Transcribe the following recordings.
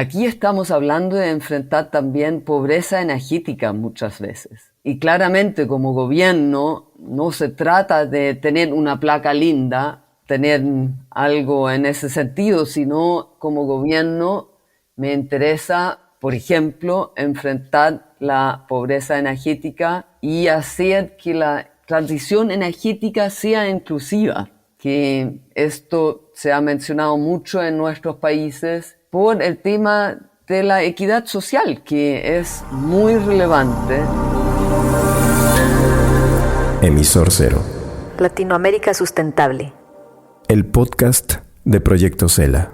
Aquí estamos hablando de enfrentar también pobreza energética muchas veces. Y claramente como gobierno no se trata de tener una placa linda, tener algo en ese sentido, sino como gobierno me interesa, por ejemplo, enfrentar la pobreza energética y hacer que la transición energética sea inclusiva, que esto se ha mencionado mucho en nuestros países por el tema de la equidad social, que es muy relevante. Emisor Cero. Latinoamérica Sustentable. El podcast de Proyecto Cela.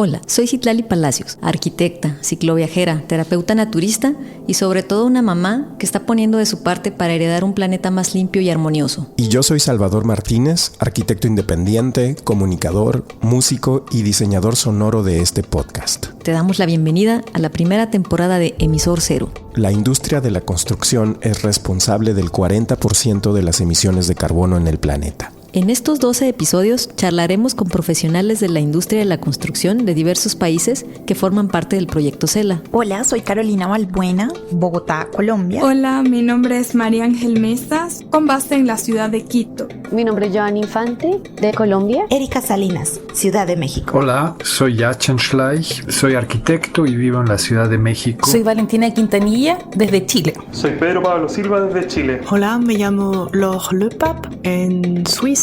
Hola, soy Citlali Palacios, arquitecta, cicloviajera, terapeuta naturista y sobre todo una mamá que está poniendo de su parte para heredar un planeta más limpio y armonioso. Y yo soy Salvador Martínez, arquitecto independiente, comunicador, músico y diseñador sonoro de este podcast. Te damos la bienvenida a la primera temporada de Emisor Cero. La industria de la construcción es responsable del 40% de las emisiones de carbono en el planeta. En estos 12 episodios charlaremos con profesionales de la industria de la construcción de diversos países que forman parte del Proyecto Cela. Hola, soy Carolina Balbuena, Bogotá, Colombia. Hola, mi nombre es María Ángel Mesas, con base en la ciudad de Quito. Mi nombre es Joan Infante, de Colombia. Erika Salinas, Ciudad de México. Hola, soy Yachan Schleich, soy arquitecto y vivo en la Ciudad de México. Soy Valentina Quintanilla, desde Chile. Soy Pedro Pablo Silva, desde Chile. Hola, me llamo Laure Lepap, en Suiza.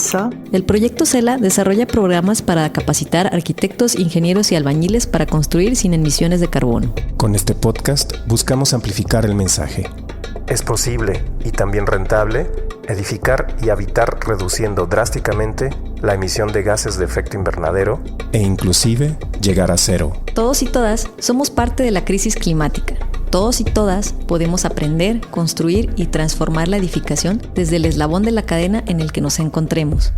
El Proyecto Cela desarrolla programas para capacitar arquitectos, ingenieros y albañiles para construir sin emisiones de carbono. Con este podcast buscamos amplificar el mensaje. Es posible y también rentable edificar y habitar reduciendo drásticamente la emisión de gases de efecto invernadero e inclusive llegar a cero. Todos y todas somos parte de la crisis climática. Todos y todas podemos aprender, construir y transformar la edificación desde el eslabón de la cadena en el que nos encontremos.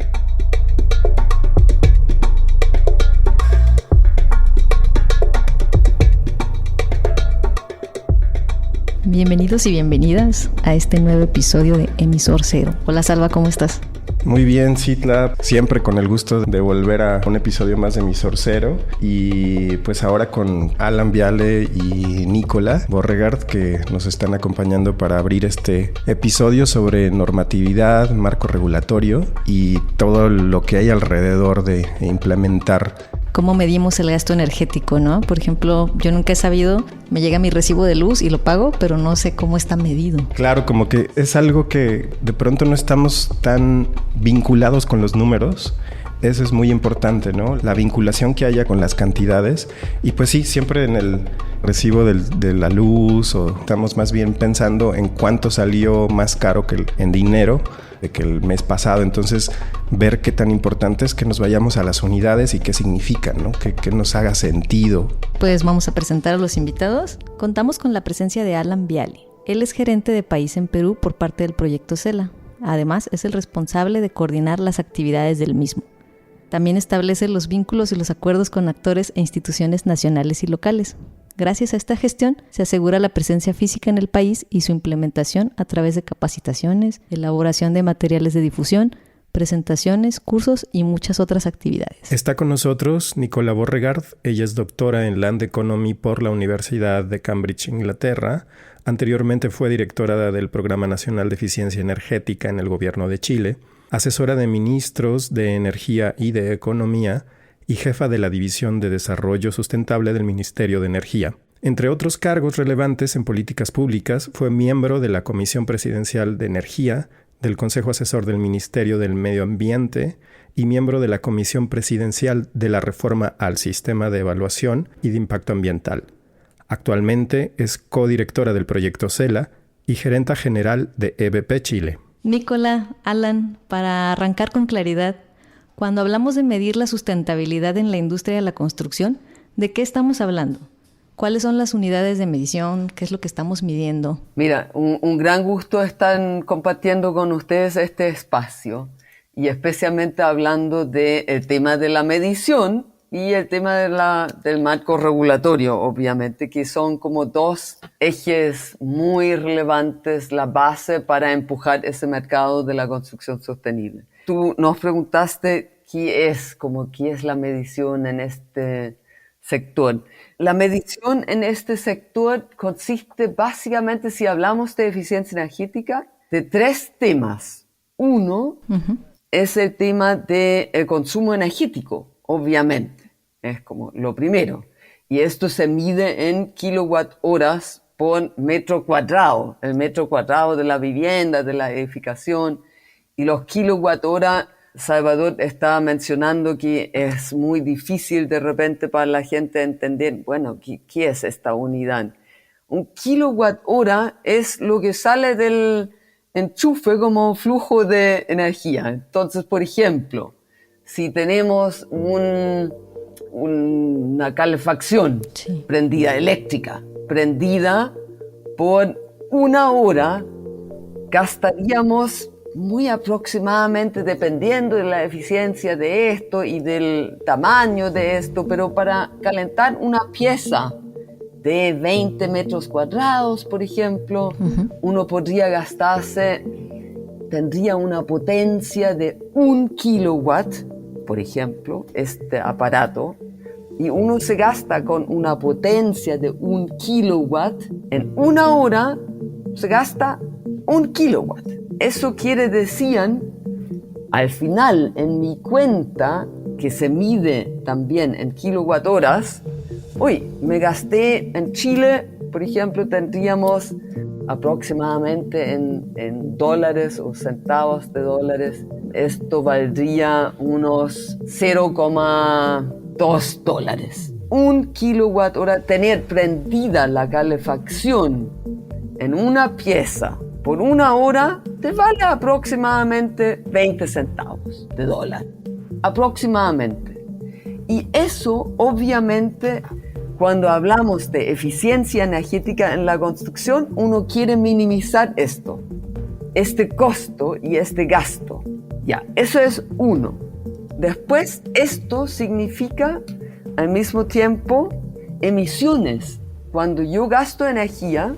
Bienvenidos y bienvenidas a este nuevo episodio de Emisor Cero. Hola Salva, ¿cómo estás? Muy bien, Citla, siempre con el gusto de volver a un episodio más de Emisor Cero y pues ahora con Alan Viale y Nicola Borregard que nos están acompañando para abrir este episodio sobre normatividad, marco regulatorio y todo lo que hay alrededor de implementar. ¿Cómo medimos el gasto energético, no? Por ejemplo, yo nunca he sabido, me llega mi recibo de luz y lo pago, pero no sé cómo está medido. Claro, como que es algo que de pronto no estamos tan vinculados con los números. Eso es muy importante, ¿no? La vinculación que haya con las cantidades. Y pues sí, siempre en el recibo de la luz o estamos más bien pensando en cuánto salió más caro que en dinero de que el mes pasado. Entonces, ver qué tan importante es que nos vayamos a las unidades y qué significan, ¿no? Que nos haga sentido. Pues vamos a presentar a los invitados. Contamos con la presencia de Alan Viale. Él es gerente de país en Perú por parte del Proyecto Cela. Además, es el responsable de coordinar las actividades del mismo. También establece los vínculos y los acuerdos con actores e instituciones nacionales y locales. Gracias a esta gestión, se asegura la presencia física en el país y su implementación a través de capacitaciones, elaboración de materiales de difusión, presentaciones, cursos y muchas otras actividades. Está con nosotros Nicola Borregard. Ella es doctora en Land Economy por la Universidad de Cambridge, Inglaterra. Anteriormente fue directora del Programa Nacional de Eficiencia Energética en el Gobierno de Chile, asesora de ministros de Energía y de Economía y jefa de la División de Desarrollo Sustentable del Ministerio de Energía. Entre otros cargos relevantes en políticas públicas, fue miembro de la Comisión Presidencial de Energía, del Consejo Asesor del Ministerio del Medio Ambiente y miembro de la Comisión Presidencial de la Reforma al Sistema de Evaluación y de Impacto Ambiental. Actualmente es codirectora del Proyecto Cela y gerenta general de EBP Chile. Nicola, Alan, para arrancar con claridad, cuando hablamos de medir la sustentabilidad en la industria de la construcción, ¿de qué estamos hablando? ¿Cuáles son las unidades de medición? ¿Qué es lo que estamos midiendo? Mira, un gran gusto estar compartiendo con ustedes este espacio y especialmente hablando del tema de la medición y el tema del marco regulatorio, obviamente, que son como dos ejes muy relevantes, la base para empujar ese mercado de la construcción sostenible. Tú nos preguntaste ¿qué es la medición en este sector? La medición en este sector consiste básicamente, si hablamos de eficiencia energética, de 3 temas. Uno es el tema del consumo energético, obviamente. Es como lo primero. Y esto se mide en kilowatt horas por metro cuadrado. El metro cuadrado de la vivienda, de la edificación. Y los kilowatt horas, Salvador estaba mencionando que es muy difícil de repente para la gente entender, bueno, ¿qué es esta unidad? Un kilowatt hora es lo que sale del enchufe como flujo de energía. Entonces, por ejemplo, si tenemos una calefacción prendida, eléctrica, prendida por 1 hora, gastaríamos muy aproximadamente, dependiendo de la eficiencia de esto y del tamaño de esto, pero para calentar una pieza de 20 metros cuadrados, por ejemplo, uno podría gastarse, tendría una potencia de 1 kilowatt, por ejemplo, este aparato, y uno se gasta con una potencia de 1 kilowatt, en 1 hora se gasta 1 kilowatt. Eso quiere decir, al final, en mi cuenta, que se mide también en kilowatt horas, me gasté en Chile, por ejemplo, tendríamos aproximadamente en dólares o centavos de dólares, esto valdría unos 0,2 dólares. 1 kilowatt hora, tener prendida la calefacción en una pieza por 1 hora, te vale aproximadamente 20 centavos de dólar. Aproximadamente. Y eso, obviamente, cuando hablamos de eficiencia energética en la construcción, uno quiere minimizar este costo y este gasto. Ya, eso es uno. Después, esto significa al mismo tiempo emisiones. Cuando yo gasto energía,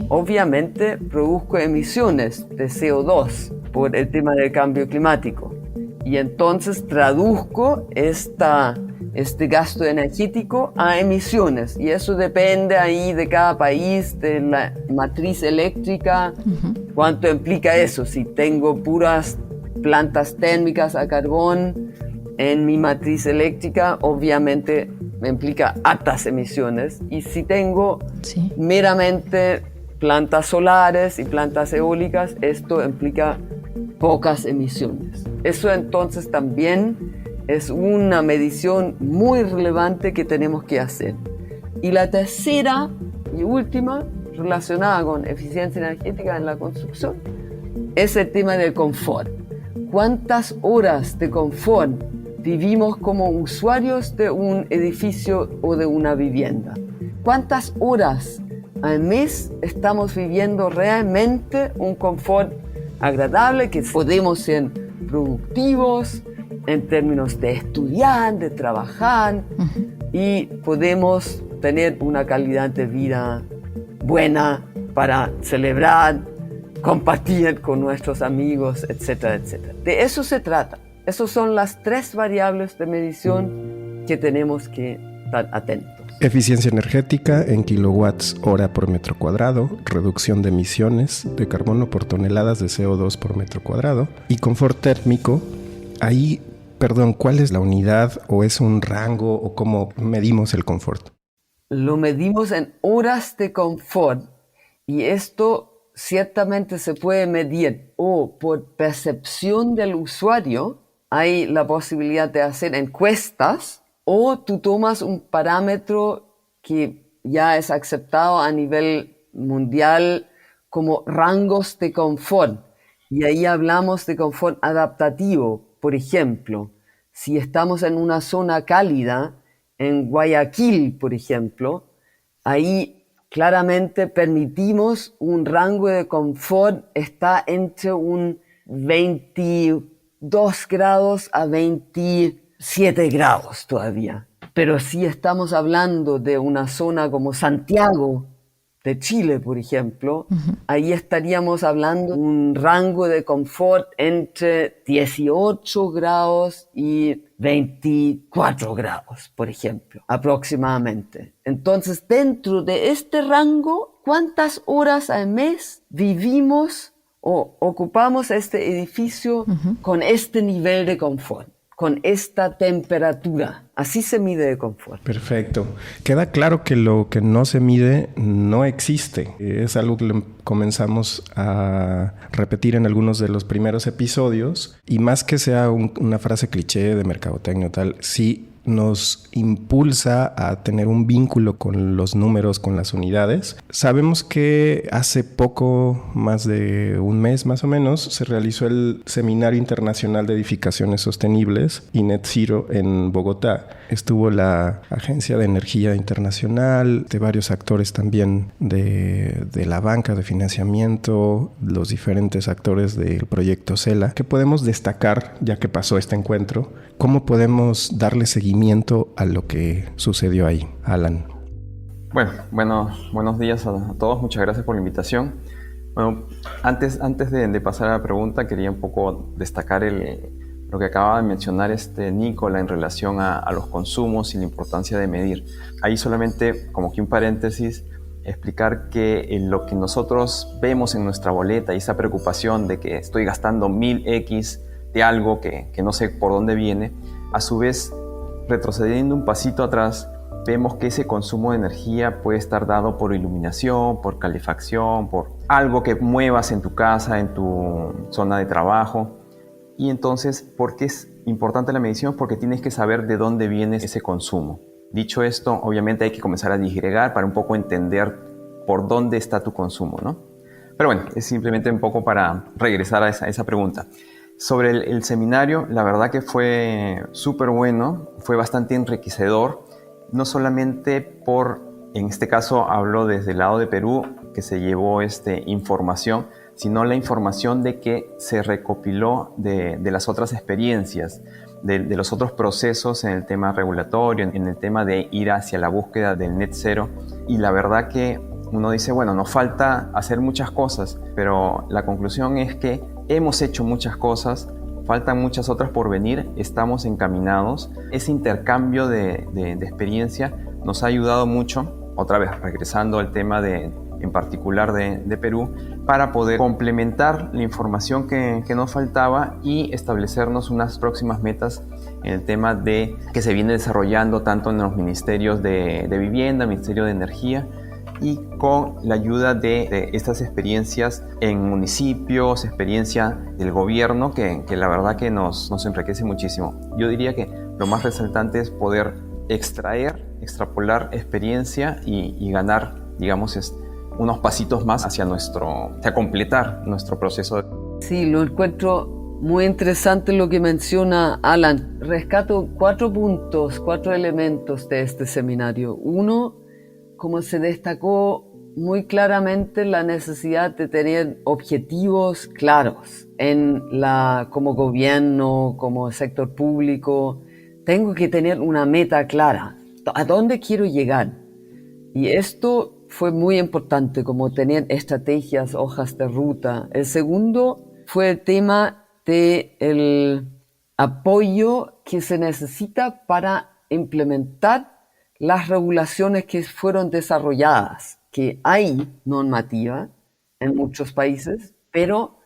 obviamente produzco emisiones de CO2 por el tema del cambio climático. Y entonces traduzco este gasto energético a emisiones. Y eso depende ahí de cada país, de la matriz eléctrica, cuánto implica eso. Si tengo puras plantas térmicas a carbón en mi matriz eléctrica, obviamente me implica altas emisiones. Y si tengo meramente plantas solares y plantas eólicas, esto implica pocas emisiones. Eso entonces también es una medición muy relevante que tenemos que hacer. Y la tercera y última, relacionada con eficiencia energética en la construcción, es el tema del confort. ¿Cuántas horas de confort vivimos como usuarios de un edificio o de una vivienda? ¿Cuántas horas al mes estamos viviendo realmente un confort agradable, que podemos ser productivos en términos de estudiar, de trabajar, y podemos tener una calidad de vida buena para celebrar, compartir con nuestros amigos, etcétera, etcétera? De eso se trata. Esas son las 3 variables de medición que tenemos que estar atentos. Eficiencia energética en kilowatts hora por metro cuadrado, reducción de emisiones de carbono por toneladas de CO2 por metro cuadrado y confort térmico. Ahí, ¿cuál es la unidad o es un rango o cómo medimos el confort? Lo medimos en horas de confort y esto ciertamente se puede medir o por percepción del usuario. Hay la posibilidad de hacer encuestas, o tú tomas un parámetro que ya es aceptado a nivel mundial como rangos de confort. Y ahí hablamos de confort adaptativo. Por ejemplo, si estamos en una zona cálida, en Guayaquil, por ejemplo, ahí claramente permitimos un rango de confort, está entre un 22 grados a 27 grados todavía. Pero si estamos hablando de una zona como Santiago, de Chile, por ejemplo, ahí estaríamos hablando de un rango de confort entre 18 grados y 24 grados, por ejemplo, aproximadamente. Entonces, dentro de este rango, ¿cuántas horas al mes vivimos o ocupamos este edificio con este nivel de confort, con esta temperatura? Así se mide el confort. Perfecto. Queda claro que lo que no se mide no existe. Es algo que comenzamos a repetir en algunos de los primeros episodios, y más que sea una frase cliché de mercadotecnia o tal, sí nos impulsa a tener un vínculo con los números, con las unidades. Sabemos que hace poco, más de un mes más o menos, se realizó el Seminario Internacional de Edificaciones Sostenibles y Net Zero en Bogotá. Estuvo la Agencia de Energía Internacional, de varios actores también de la banca de financiamiento, los diferentes actores del proyecto CELA. ¿Qué podemos destacar ya que pasó este encuentro? ¿Cómo podemos darle seguimiento a lo que sucedió ahí? Alan. Buenos días a todos. Muchas gracias por la invitación. Bueno, antes de pasar a la pregunta, quería un poco destacar lo que acaba de mencionar Nicola en relación a los consumos y la importancia de medir. Ahí solamente, como que un paréntesis, explicar que lo que nosotros vemos en nuestra boleta y esa preocupación de que estoy gastando 1000X de algo que no sé por dónde viene, a su vez, retrocediendo un pasito atrás, vemos que ese consumo de energía puede estar dado por iluminación, por calefacción, por algo que muevas en tu casa, en tu zona de trabajo. Y entonces, ¿por qué es importante la medición? Porque tienes que saber de dónde viene ese consumo. Dicho esto, obviamente hay que comenzar a disgregar para un poco entender por dónde está tu consumo, ¿no? Pero bueno, es simplemente un poco para regresar a esa pregunta. Sobre el seminario, la verdad que fue súper bueno, fue bastante enriquecedor, no solamente en este caso hablo desde el lado de Perú, que se llevó información, sino la información de que se recopiló de las otras experiencias, de los otros procesos en el tema regulatorio, en el tema de ir hacia la búsqueda del net zero. Y la verdad que uno dice, bueno, nos falta hacer muchas cosas, pero la conclusión es que hemos hecho muchas cosas, faltan muchas otras por venir, estamos encaminados. Ese intercambio de experiencia nos ha ayudado mucho, otra vez regresando al tema en particular de Perú, para poder complementar la información que nos faltaba y establecernos unas próximas metas en el tema que se viene desarrollando tanto en los ministerios de Vivienda, Ministerio de Energía, y con la ayuda de estas experiencias en municipios, experiencia del gobierno, que la verdad que nos enriquece muchísimo. Yo diría que lo más resaltante es poder extrapolar experiencia y ganar, digamos, unos pasitos más hacia completar nuestro proceso. Sí, lo encuentro muy interesante lo que menciona Alan. Rescato 4 puntos, 4 elementos de este seminario. Uno, como se destacó muy claramente, la necesidad de tener objetivos claros como gobierno, como sector público. Tengo que tener una meta clara. ¿A dónde quiero llegar? Y esto fue muy importante, como tener estrategias, hojas de ruta. El segundo fue el tema del apoyo que se necesita para implementar las regulaciones que fueron desarrolladas, que hay normativa en muchos países, pero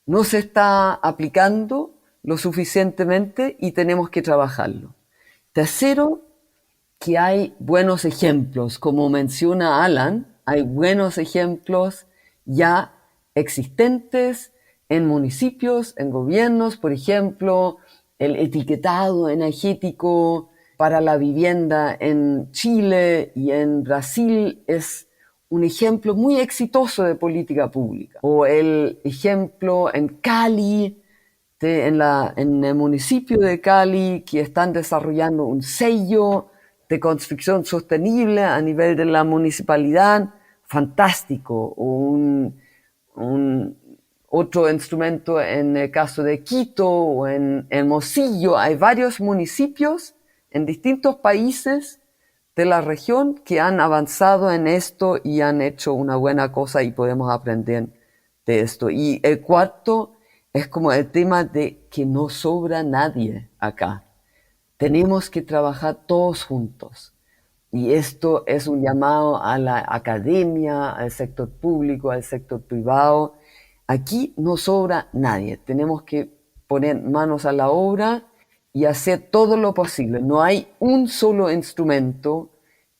no se está aplicando lo suficientemente y tenemos que trabajarlo. Tercero, que hay buenos ejemplos, como menciona Alan, hay buenos ejemplos ya existentes en municipios, en gobiernos, por ejemplo, el etiquetado energético para la vivienda en Chile y en Brasil es un ejemplo muy exitoso de política pública. O el ejemplo en Cali, en el municipio de Cali, que están desarrollando un sello de construcción sostenible a nivel de la municipalidad, fantástico. O otro instrumento en el caso de Quito o en Hermosillo. Hay varios municipios en distintos países de la región que han avanzado en esto y han hecho una buena cosa y podemos aprender de esto. Y el cuarto es como el tema de que no sobra nadie acá. Tenemos que trabajar todos juntos. Y esto es un llamado a la academia, al sector público, al sector privado. Aquí no sobra nadie. Tenemos que poner manos a la obra y hacer todo lo posible. No hay un solo instrumento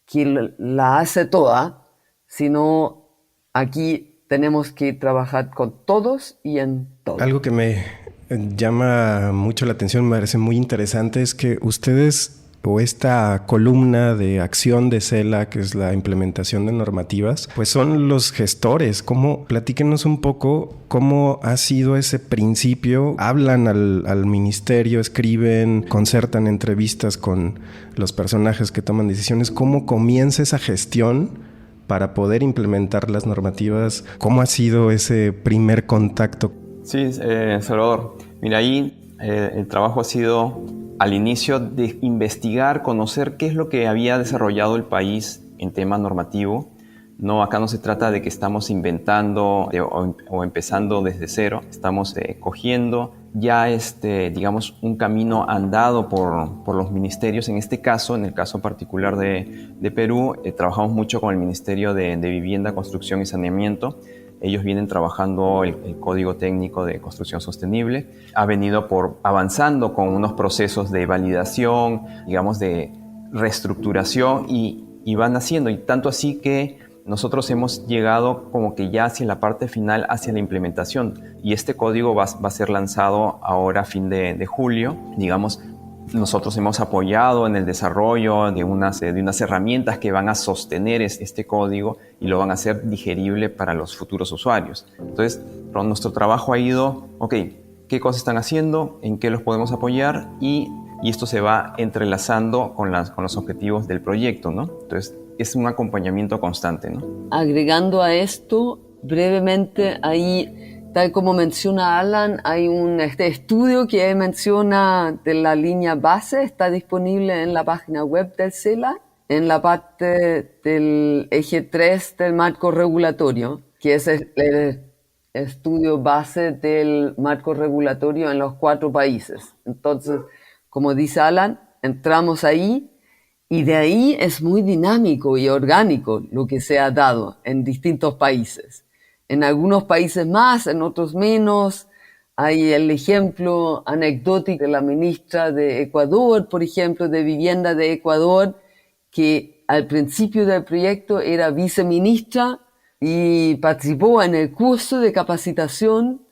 que la hace toda, sino aquí tenemos que trabajar con todos y en todo. Algo que me llama mucho la atención, me parece muy interesante, es que ustedes, o esta columna de acción de CELA, que es la implementación de normativas, pues son los gestores. Platíquenos un poco cómo ha sido ese principio. Hablan al ministerio, escriben, concertan entrevistas con los personajes que toman decisiones. ¿Cómo comienza esa gestión para poder implementar las normativas? ¿Cómo ha sido ese primer contacto? Sí, Salvador. Mira, ahí el trabajo ha sido al inicio de investigar, conocer qué es lo que había desarrollado el país en tema normativo. No, acá no se trata de que estamos inventando o empezando desde cero. Estamos cogiendo ya digamos, un camino andado por los ministerios. En este caso, en el caso particular de Perú, trabajamos mucho con el Ministerio de Vivienda, Construcción y Saneamiento. Ellos vienen trabajando el Código Técnico de Construcción Sostenible. Ha venido avanzando con unos procesos de validación, digamos, de reestructuración y van haciendo. Y tanto así que nosotros hemos llegado como que ya hacia la parte final, hacia la implementación. Y este código va a ser lanzado ahora a fin de julio. Digamos, nosotros hemos apoyado en el desarrollo de unas herramientas que van a sostener este código y lo van a hacer digerible para los futuros usuarios. Entonces, nuestro trabajo ha ido, ¿qué cosas están haciendo? ¿En qué los podemos apoyar? Y esto se va entrelazando con los objetivos del proyecto, ¿no? Entonces, es un acompañamiento constante, ¿no? Agregando a esto, brevemente, ahí, tal como menciona Alan, hay un estudio que él menciona de la línea base, está disponible en la página web del CELA, en la parte del eje 3 del marco regulatorio, que es el estudio base del marco regulatorio en los 4 países. Entonces, como dice Alan, entramos ahí y de ahí es muy dinámico y orgánico lo que se ha dado en distintos países. En algunos países más, en otros menos. Hay el ejemplo anecdótico de la ministra de Ecuador, por ejemplo, de Vivienda de Ecuador, que al principio del proyecto era viceministra y participó en el curso de capacitación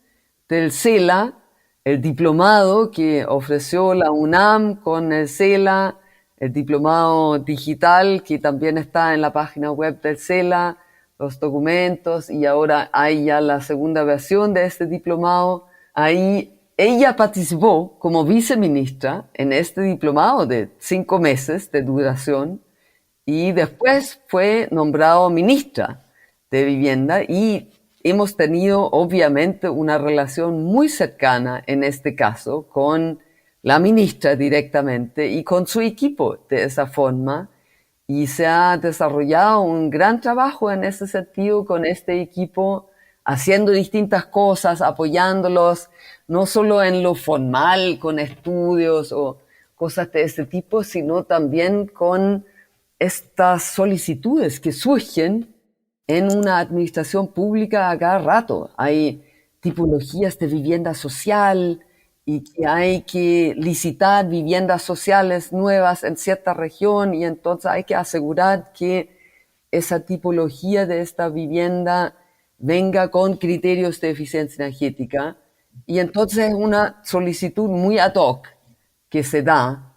del CELA, el diplomado que ofreció la UNAM con el CELA, el diplomado digital que también está en la página web del CELA, los documentos, y ahora hay ya la segunda versión de este diplomado. Ahí ella participó como viceministra en este diplomado de 5 meses de duración y después fue nombrado ministra de Vivienda y hemos tenido obviamente una relación muy cercana en este caso con la ministra directamente y con su equipo de esa forma. Y se ha desarrollado un gran trabajo en ese sentido con este equipo, haciendo distintas cosas, apoyándolos, no solo en lo formal, con estudios o cosas de ese tipo, sino también con estas solicitudes que surgen en una administración pública a cada rato. Hay tipologías de vivienda social y que hay que licitar viviendas sociales nuevas en cierta región y entonces hay que asegurar que esa tipología de esta vivienda venga con criterios de eficiencia energética y entonces es una solicitud muy ad hoc que se da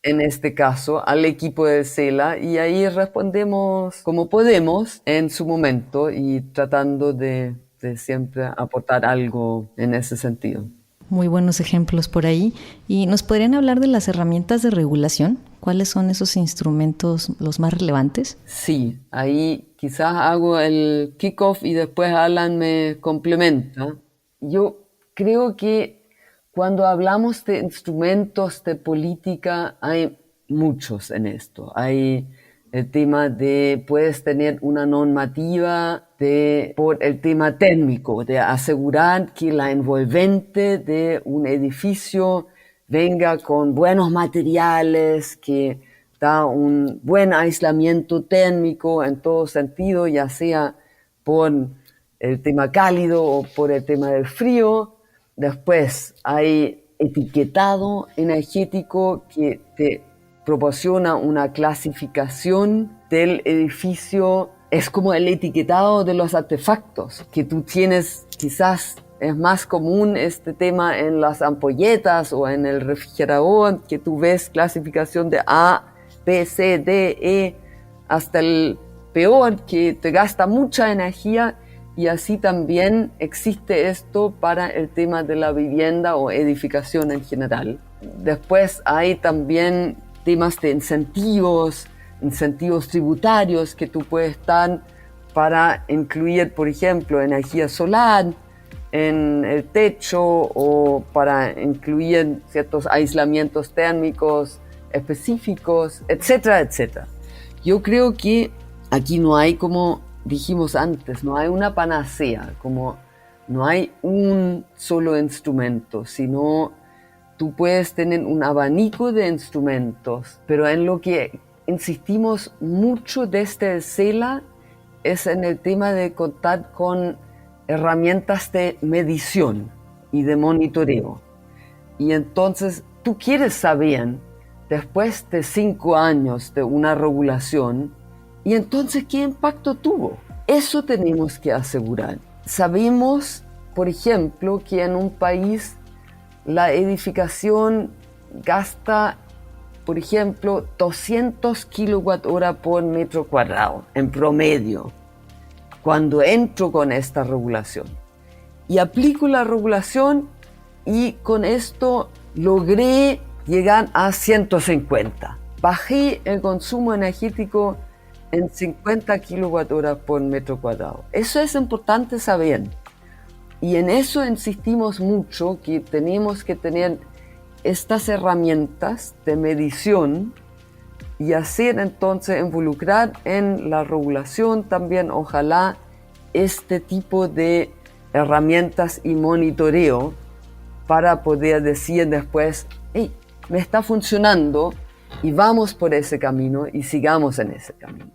en este caso al equipo del CELA y ahí respondemos como podemos en su momento y tratando de siempre aportar algo en ese sentido. Muy buenos ejemplos por ahí. ¿Y nos podrían hablar de las herramientas de regulación? ¿Cuáles son esos instrumentos los más relevantes? Sí, ahí quizás hago el kickoff y después Alan me complementa. Yo creo que cuando hablamos de instrumentos de política hay muchos en esto. Hay el tema de, puedes tener una normativa por el tema térmico, de asegurar que la envolvente de un edificio venga con buenos materiales, que da un buen aislamiento térmico en todo sentido, ya sea por el tema cálido o por el tema del frío. Después hay etiquetado energético que te proporciona una clasificación del edificio. Es como el etiquetado de los artefactos que tú tienes. Quizás es más común este tema en las ampolletas o en el refrigerador, que tú ves clasificación de A, B, C, D, E, hasta el peor, que te gasta mucha energía, y así también existe esto para el tema de la vivienda o edificación en general. Después hay también temas de incentivos tributarios que tú puedes dar para incluir, por ejemplo, energía solar en el techo, o para incluir ciertos aislamientos térmicos específicos, etcétera, etcétera. Yo creo que aquí no hay, como dijimos antes, no hay una panacea, como no hay un solo instrumento, sino tú puedes tener un abanico de instrumentos, pero en lo que insistimos mucho desde el CELA es en el tema de contar con herramientas de medición y de monitoreo. Y entonces tú quieres saber, después de 5 años de una regulación, y entonces ¿qué impacto tuvo? Eso tenemos que asegurar. Sabemos, por ejemplo, que en un país la edificación gasta, por ejemplo, 200 kWh por metro cuadrado en promedio cuando entro con esta regulación. Y aplico la regulación y con esto logré llegar a 150. Bajé el consumo energético en 50 kWh por metro cuadrado. Eso es importante saber. Y en eso insistimos mucho, que tenemos que tener estas herramientas de medición y hacer entonces involucrar en la regulación también, ojalá, este tipo de herramientas y monitoreo para poder decir después, hey, me está funcionando y vamos por ese camino y sigamos en ese camino.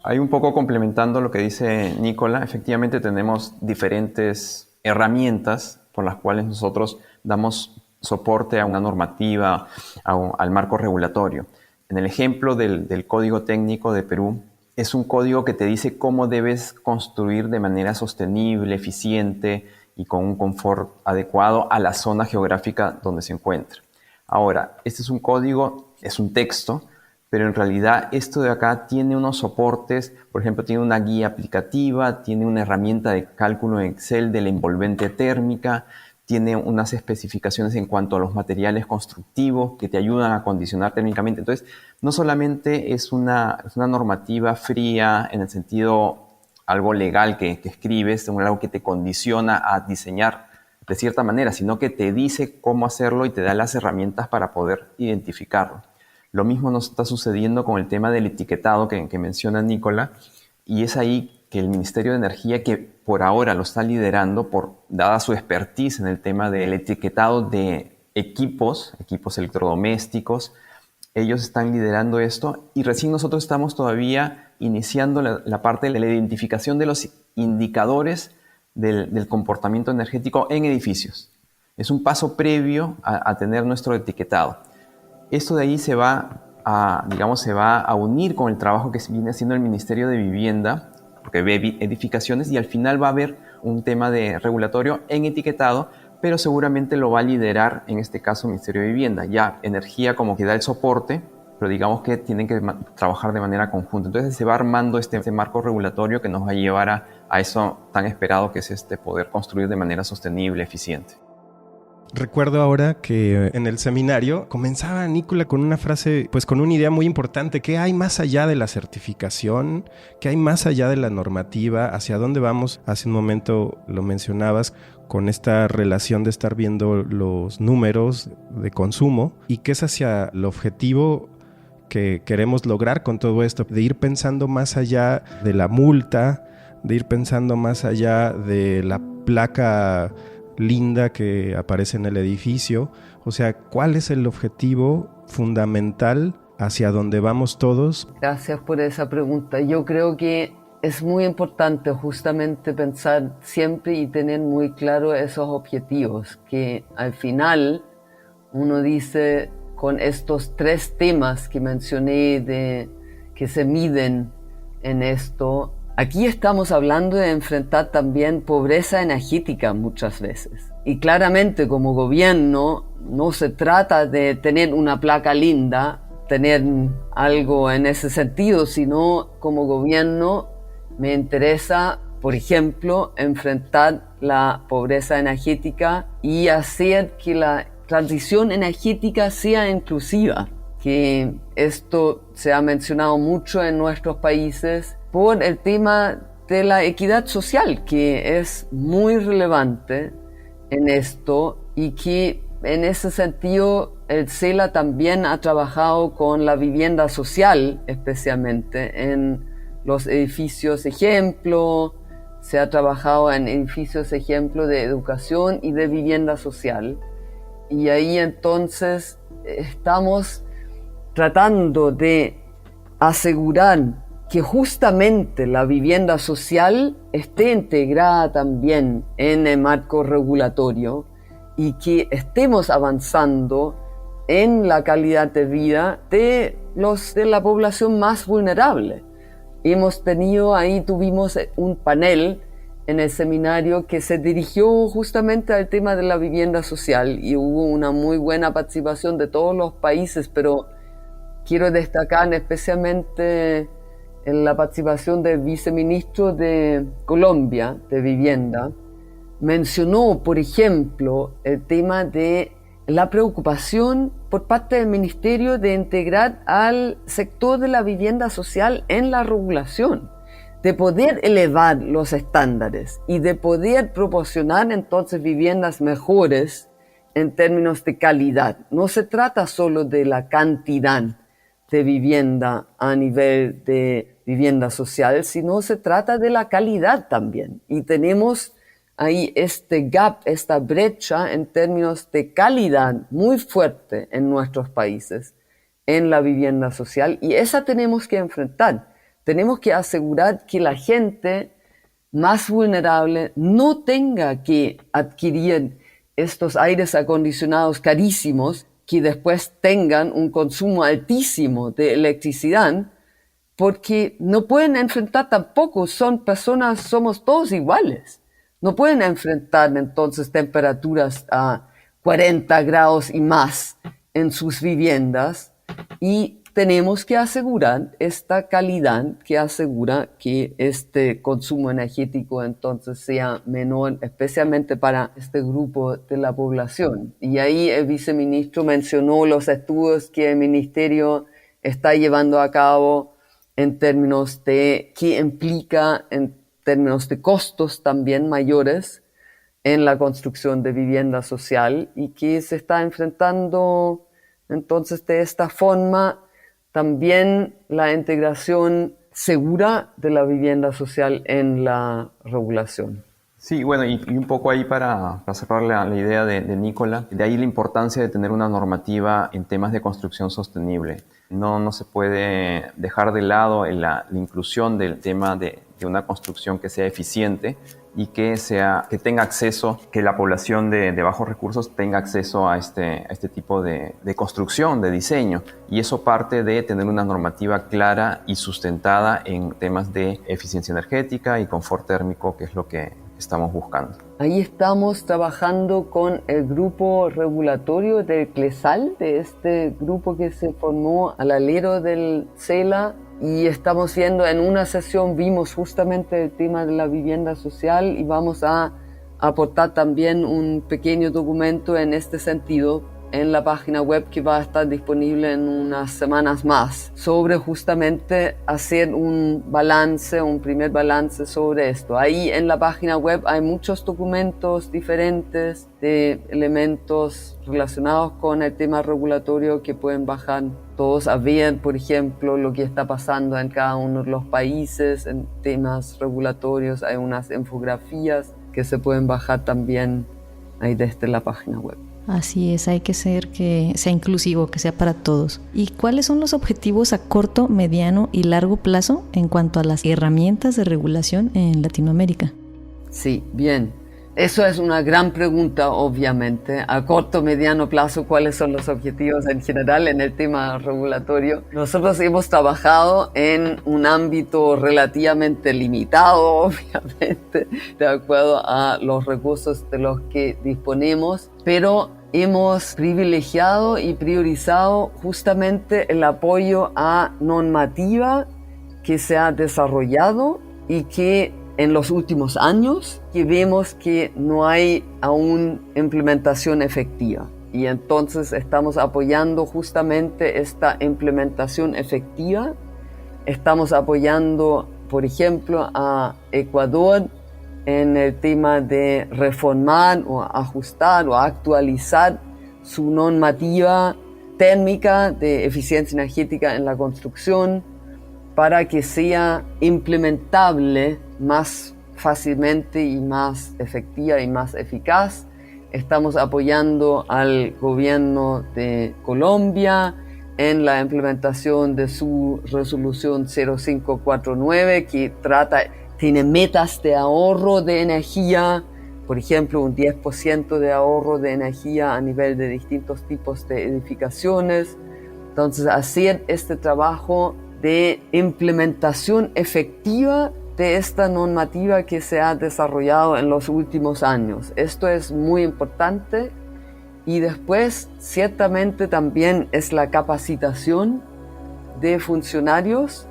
Ahí un poco complementando lo que dice Nicola, efectivamente tenemos diferentes herramientas por las cuales nosotros damos soporte a una normativa, al marco regulatorio. En el ejemplo del Código Técnico de Perú, es un código que te dice cómo debes construir de manera sostenible, eficiente y con un confort adecuado a la zona geográfica donde se encuentra. Ahora, este es un código, es un texto, pero en realidad esto de acá tiene unos soportes, por ejemplo, tiene una guía aplicativa, tiene una herramienta de cálculo en Excel de la envolvente térmica, tiene unas especificaciones en cuanto a los materiales constructivos que te ayudan a acondicionar térmicamente. Entonces, no solamente es una normativa fría en el sentido algo legal que escribes, algo que te condiciona a diseñar de cierta manera, sino que te dice cómo hacerlo y te da las herramientas para poder identificarlo. Lo mismo nos está sucediendo con el tema del etiquetado que menciona Nicola, y es ahí que el Ministerio de Energía, que por ahora lo está liderando, dada su expertise en el tema del etiquetado de equipos electrodomésticos, ellos están liderando esto, y recién nosotros estamos todavía iniciando la parte de la identificación de los indicadores del comportamiento energético en edificios. Es un paso previo a tener nuestro etiquetado. Esto de ahí se va a unir con el trabajo que viene haciendo el Ministerio de Vivienda, porque ve edificaciones, y al final va a haber un tema de regulatorio en etiquetado, pero seguramente lo va a liderar, en este caso, el Ministerio de Vivienda. Ya Energía como que da el soporte, pero digamos que tienen que trabajar de manera conjunta. Entonces se va armando este marco regulatorio que nos va a llevar a eso tan esperado, que es poder construir de manera sostenible, eficiente. Recuerdo ahora que en el seminario comenzaba Nicola con una frase, pues con una idea muy importante: ¿qué hay más allá de la certificación? ¿Qué hay más allá de la normativa? ¿Hacia dónde vamos? Hace un momento lo mencionabas, con esta relación de estar viendo los números de consumo, y que es hacia el objetivo que queremos lograr con todo esto, de ir pensando más allá de la multa, de ir pensando más allá de la placa linda que aparece en el edificio. O sea, ¿cuál es el objetivo fundamental hacia donde vamos todos? Gracias por esa pregunta. Yo creo que es muy importante justamente pensar siempre y tener muy claro esos objetivos, que al final uno dice con estos 3 temas que mencioné que se miden en esto. Aquí estamos hablando de enfrentar también pobreza energética muchas veces. Y claramente como gobierno no se trata de tener una placa linda, tener algo en ese sentido, sino como gobierno me interesa, por ejemplo, enfrentar la pobreza energética y hacer que la transición energética sea inclusiva, que esto se ha mencionado mucho en nuestros países por el tema de la equidad social, que es muy relevante en esto y que en ese sentido el CELA también ha trabajado con la vivienda social, especialmente en los edificios ejemplo, se ha trabajado en edificios ejemplo de educación y de vivienda social. Y ahí entonces estamos tratando de asegurar que justamente la vivienda social esté integrada también en el marco regulatorio y que estemos avanzando en la calidad de vida de la población más vulnerable. Tuvimos un panel en el seminario que se dirigió justamente al tema de la vivienda social y hubo una muy buena participación de todos los países, pero quiero destacar especialmente en la participación del viceministro de Colombia de Vivienda. Mencionó, por ejemplo, el tema de la preocupación por parte del Ministerio de integrar al sector de la vivienda social en la regulación, de poder elevar los estándares y de poder proporcionar entonces viviendas mejores en términos de calidad. No se trata solo de la cantidad de vivienda a nivel de vivienda social, sino se trata de la calidad también. Y tenemos ahí este gap, esta brecha en términos de calidad muy fuerte en nuestros países, en la vivienda social, y esa tenemos que enfrentar. Tenemos que asegurar que la gente más vulnerable no tenga que adquirir estos aires acondicionados carísimos que después tengan un consumo altísimo de electricidad, porque no pueden enfrentar tampoco, somos todos iguales. No pueden enfrentar entonces temperaturas a 40 grados y más en sus viviendas y tenemos que asegurar esta calidad que asegura que este consumo energético entonces sea menor, especialmente para este grupo de la población. Y ahí el viceministro mencionó los estudios que el ministerio está llevando a cabo en términos de qué implica en términos de costos también mayores en la construcción de vivienda social y que se está enfrentando entonces de esta forma también la integración segura de la vivienda social en la regulación. Sí, bueno, y un poco ahí para cerrar la idea de Nicola, de ahí la importancia de tener una normativa en temas de construcción sostenible. No se puede dejar de lado la inclusión del tema de una construcción que sea eficiente y que tenga acceso, que la población de bajos recursos tenga acceso a este tipo de construcción, de diseño. Y eso parte de tener una normativa clara y sustentada en temas de eficiencia energética y confort térmico, que es lo que estamos buscando. Ahí estamos trabajando con el grupo regulatorio del CLESAL, de este grupo que se formó al alero del CELA, y estamos viendo, en una sesión vimos justamente el tema de la vivienda social y vamos a aportar también un pequeño documento en este sentido en la página web que va a estar disponible en unas semanas más, sobre justamente hacer un primer balance sobre esto. Ahí en la página web hay muchos documentos diferentes de elementos relacionados con el tema regulatorio que pueden bajar todos a ver, por ejemplo, lo que está pasando en cada uno de los países en temas regulatorios. Hay unas infografías que se pueden bajar también ahí desde la página web. Así es, hay que ser que sea inclusivo, que sea para todos. ¿Y cuáles son los objetivos a corto, mediano y largo plazo en cuanto a las herramientas de regulación en Latinoamérica? Sí, bien. Eso es una gran pregunta, obviamente. A corto, mediano plazo, ¿cuáles son los objetivos en general en el tema regulatorio? Nosotros hemos trabajado en un ámbito relativamente limitado, obviamente, de acuerdo a los recursos de los que disponemos, pero hemos privilegiado y priorizado justamente el apoyo a normativa que se ha desarrollado y que en los últimos años que vemos que no hay aún implementación efectiva. Y entonces estamos apoyando justamente esta implementación efectiva. Estamos apoyando, por ejemplo, a Ecuador en el tema de reformar o ajustar o actualizar su normativa térmica de eficiencia energética en la construcción para que sea implementable más fácilmente y más efectiva y más eficaz. Estamos apoyando al gobierno de Colombia en la implementación de su resolución 0549 que tiene metas de ahorro de energía, por ejemplo, un 10% de ahorro de energía a nivel de distintos tipos de edificaciones. Entonces, hacer este trabajo de implementación efectiva de esta normativa que se ha desarrollado en los últimos años. Esto es muy importante. Y después, ciertamente también es la capacitación de funcionarios,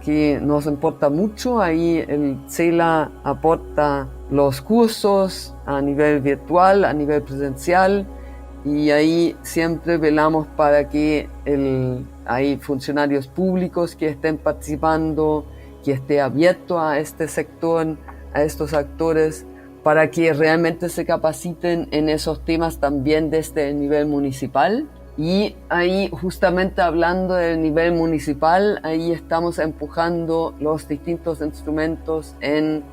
que nos importa mucho. Ahí el CELA aporta los cursos a nivel virtual, a nivel presencial, y ahí siempre velamos para que hay funcionarios públicos que estén participando, que esté abierto a este sector, a estos actores, para que realmente se capaciten en esos temas también desde el nivel municipal. Y ahí, justamente hablando del nivel municipal, ahí estamos empujando los distintos instrumentos en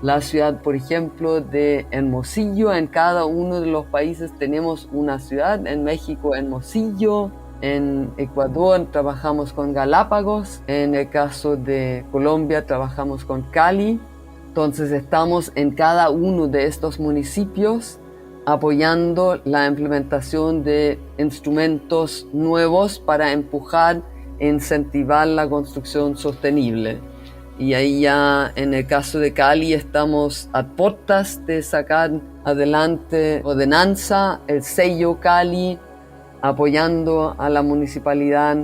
la ciudad, por ejemplo, de Hermosillo. En cada uno de los países tenemos una ciudad. En México, Hermosillo. En Ecuador trabajamos con Galápagos. En el caso de Colombia trabajamos con Cali. Entonces estamos en cada uno de estos municipios apoyando la implementación de instrumentos nuevos para empujar e incentivar la construcción sostenible. Y ahí ya en el caso de Cali estamos a puertas de sacar adelante ordenanza, el sello Cali, apoyando a la municipalidad,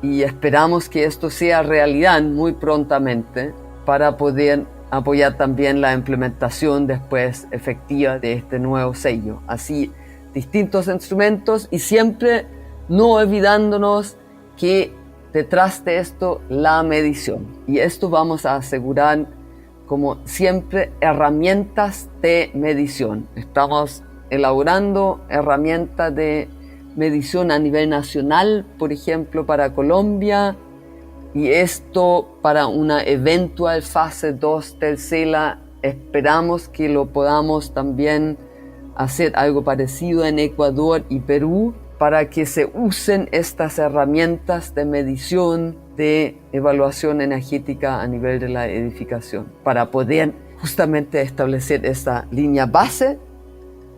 y esperamos que esto sea realidad muy prontamente para poder apoyar también la implementación después efectiva de este nuevo sello. Así, distintos instrumentos, y siempre no olvidándonos que detrás de esto la medición. Y esto vamos a asegurar, como siempre, herramientas de medición. Estamos elaborando herramientas de medición a nivel nacional, por ejemplo, para Colombia, y esto para una eventual fase 2 del CELA. Esperamos que lo podamos también hacer algo parecido en Ecuador y Perú, para que se usen estas herramientas de medición, de evaluación energética a nivel de la edificación, para poder justamente establecer esta línea base,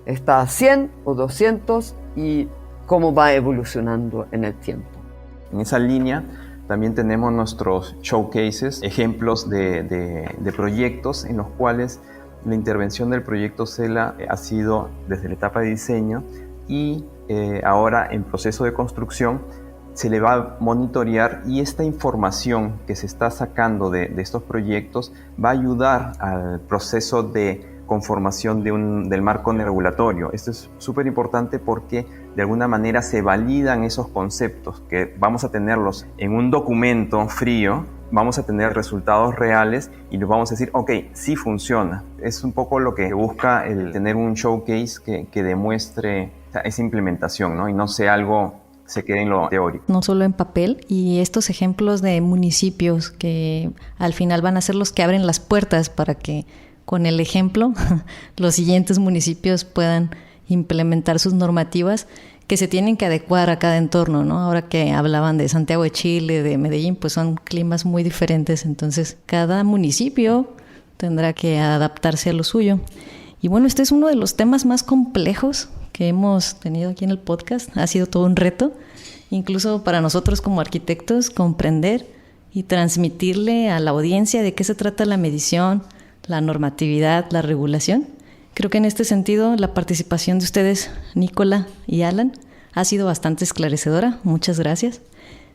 está a 100 o 200, y cómo va evolucionando en el tiempo. En esa línea también tenemos nuestros showcases, ejemplos de proyectos en los cuales la intervención del proyecto CELA ha sido desde la etapa de diseño, y ahora en proceso de construcción se le va a monitorear, y esta información que se está sacando de estos proyectos va a ayudar al proceso de conformación del marco regulatorio. Esto es súper importante porque de alguna manera se validan esos conceptos que vamos a tenerlos en un documento frío, vamos a tener resultados reales y nos vamos a decir, ok, sí funciona. Es un poco lo que busca el tener un showcase que demuestre esa implementación, ¿no? Y no sea algo se quede en lo teórico. No solo en papel, y estos ejemplos de municipios que al final van a ser los que abren las puertas para que con el ejemplo los siguientes municipios puedan implementar sus normativas que se tienen que adecuar a cada entorno, ¿no? Ahora que hablaban de Santiago de Chile, de Medellín, pues son climas muy diferentes, entonces cada municipio tendrá que adaptarse a lo suyo. Y bueno, este es uno de los temas más complejos que hemos tenido aquí en el podcast. Ha sido todo un reto, incluso para nosotros como arquitectos, comprender y transmitirle a la audiencia de qué se trata la medición, la normatividad, la regulación. Creo que en este sentido la participación de ustedes, Nicola y Alan, ha sido bastante esclarecedora. Muchas gracias.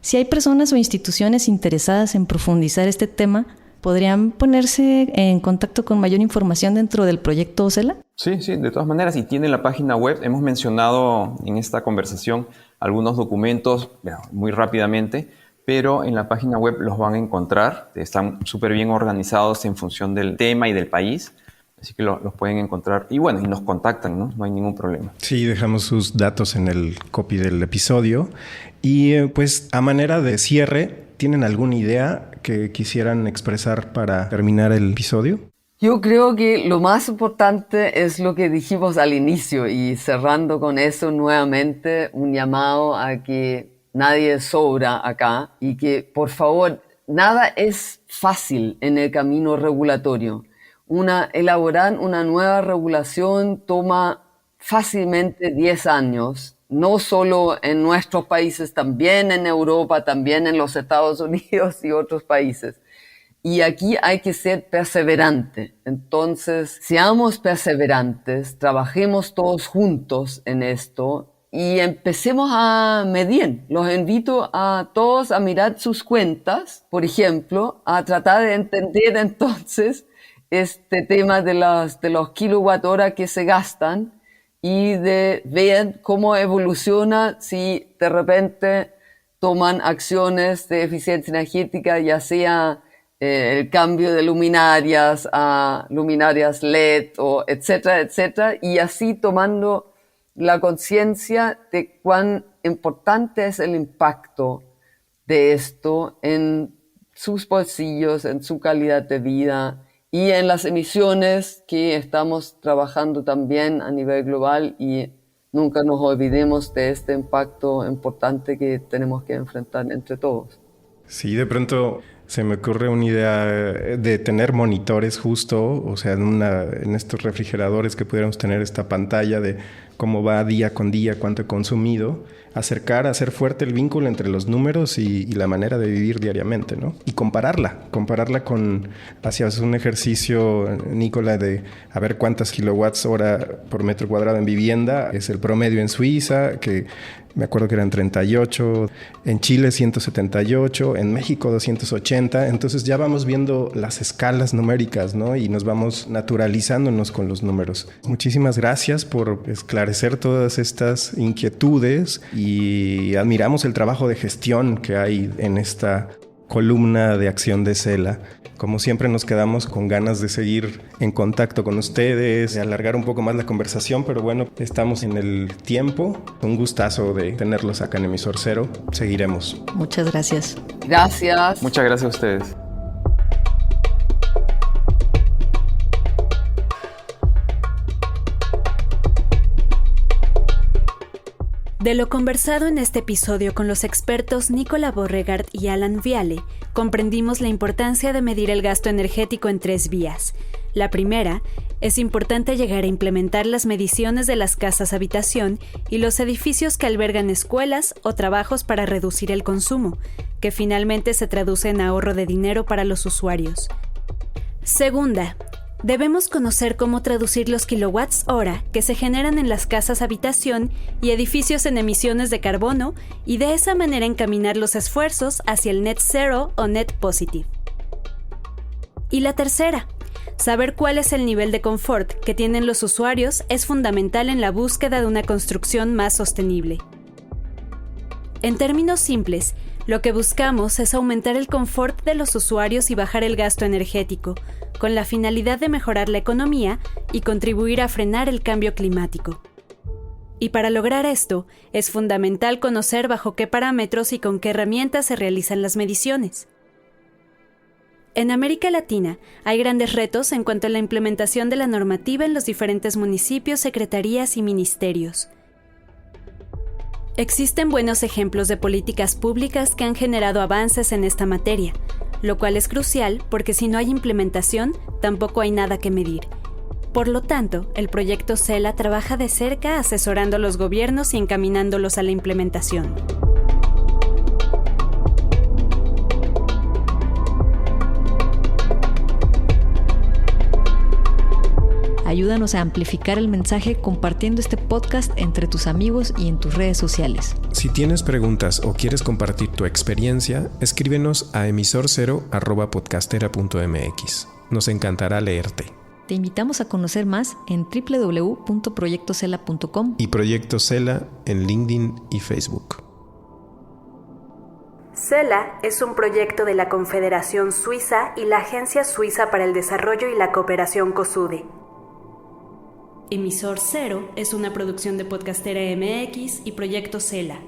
Si hay personas o instituciones interesadas en profundizar este tema, ¿podrían ponerse en contacto con mayor información dentro del proyecto CELA? Sí, de todas maneras, y tiene la página web. Hemos mencionado en esta conversación algunos documentos muy rápidamente, pero en la página web los van a encontrar. Están súper bien organizados en función del tema y del país, así que los pueden encontrar. Y bueno, y nos contactan, ¿no? No hay ningún problema. Sí, dejamos sus datos en el copy del episodio. Y pues a manera de cierre, ¿tienen alguna idea que quisieran expresar para terminar el episodio? Yo creo que lo más importante es lo que dijimos al inicio, y cerrando con eso nuevamente, un llamado a que nadie sobra acá y que, por favor, nada es fácil en el camino regulatorio. Elaborar una nueva regulación toma fácilmente 10 años. No solo en nuestros países, también en Europa, también en los Estados Unidos y otros países. Y aquí hay que ser perseverante. Entonces, seamos perseverantes, trabajemos todos juntos en esto y empecemos a medir. Los invito a todos a mirar sus cuentas, por ejemplo, a tratar de entender entonces este tema de los kilowatt hora que se gastan, y de ver cómo evoluciona si de repente toman acciones de eficiencia energética, ya sea el cambio de luminarias a luminarias LED, o etcétera, etcétera, y así tomando la conciencia de cuán importante es el impacto de esto en sus bolsillos, en su calidad de vida, y en las emisiones que estamos trabajando también a nivel global, y nunca nos olvidemos de este impacto importante que tenemos que enfrentar entre todos. Sí, de pronto se me ocurre una idea de tener monitores justo, o sea, en estos refrigeradores que pudiéramos tener esta pantalla de cómo va día con día, cuánto he consumido, hacer fuerte el vínculo entre los números y la manera de vivir diariamente, ¿no? Y compararla con, hacías un ejercicio, Nicola, de a ver cuántas kilowatts hora por metro cuadrado en vivienda es el promedio en Suiza, que me acuerdo que eran 38, en Chile 178, en México 280, entonces ya vamos viendo las escalas numéricas, ¿no? Y nos vamos naturalizándonos con los números. Muchísimas gracias por esclarecer todas estas inquietudes y admiramos el trabajo de gestión que hay en esta columna de acción de CELA. Como siempre nos quedamos con ganas de seguir en contacto con ustedes, de alargar un poco más la conversación, pero bueno, estamos en el tiempo. Un gustazo de tenerlos acá en Emisor Cero. Seguiremos. Muchas gracias. Gracias. Muchas gracias a ustedes. De lo conversado en este episodio con los expertos Nicola Borregaard y Alan Viale, comprendimos la importancia de medir el gasto energético en 3 vías. La primera, es importante llegar a implementar las mediciones de las casas habitación y los edificios que albergan escuelas o trabajos para reducir el consumo, que finalmente se traduce en ahorro de dinero para los usuarios. Segunda, debemos conocer cómo traducir los kilowatts hora que se generan en las casas habitación y edificios en emisiones de carbono, y de esa manera encaminar los esfuerzos hacia el net zero o net positive. Y la tercera, saber cuál es el nivel de confort que tienen los usuarios es fundamental en la búsqueda de una construcción más sostenible. En términos simples, lo que buscamos es aumentar el confort de los usuarios y bajar el gasto energético, con la finalidad de mejorar la economía y contribuir a frenar el cambio climático. Y para lograr esto, es fundamental conocer bajo qué parámetros y con qué herramientas se realizan las mediciones. En América Latina hay grandes retos en cuanto a la implementación de la normativa en los diferentes municipios, secretarías y ministerios. Existen buenos ejemplos de políticas públicas que han generado avances en esta materia, lo cual es crucial porque si no hay implementación, tampoco hay nada que medir. Por lo tanto, el proyecto CELA trabaja de cerca asesorando a los gobiernos y encaminándolos a la implementación. Ayúdanos a amplificar el mensaje compartiendo este podcast entre tus amigos y en tus redes sociales. Si tienes preguntas o quieres compartir tu experiencia, escríbenos a emisor0@podcastera.mx. Nos encantará leerte. Te invitamos a conocer más en www.proyectocela.com y Proyecto Cela en LinkedIn y Facebook. CELA es un proyecto de la Confederación Suiza y la Agencia Suiza para el Desarrollo y la Cooperación COSUDE. Emisor Cero es una producción de Podcastera MX y Proyecto Cela.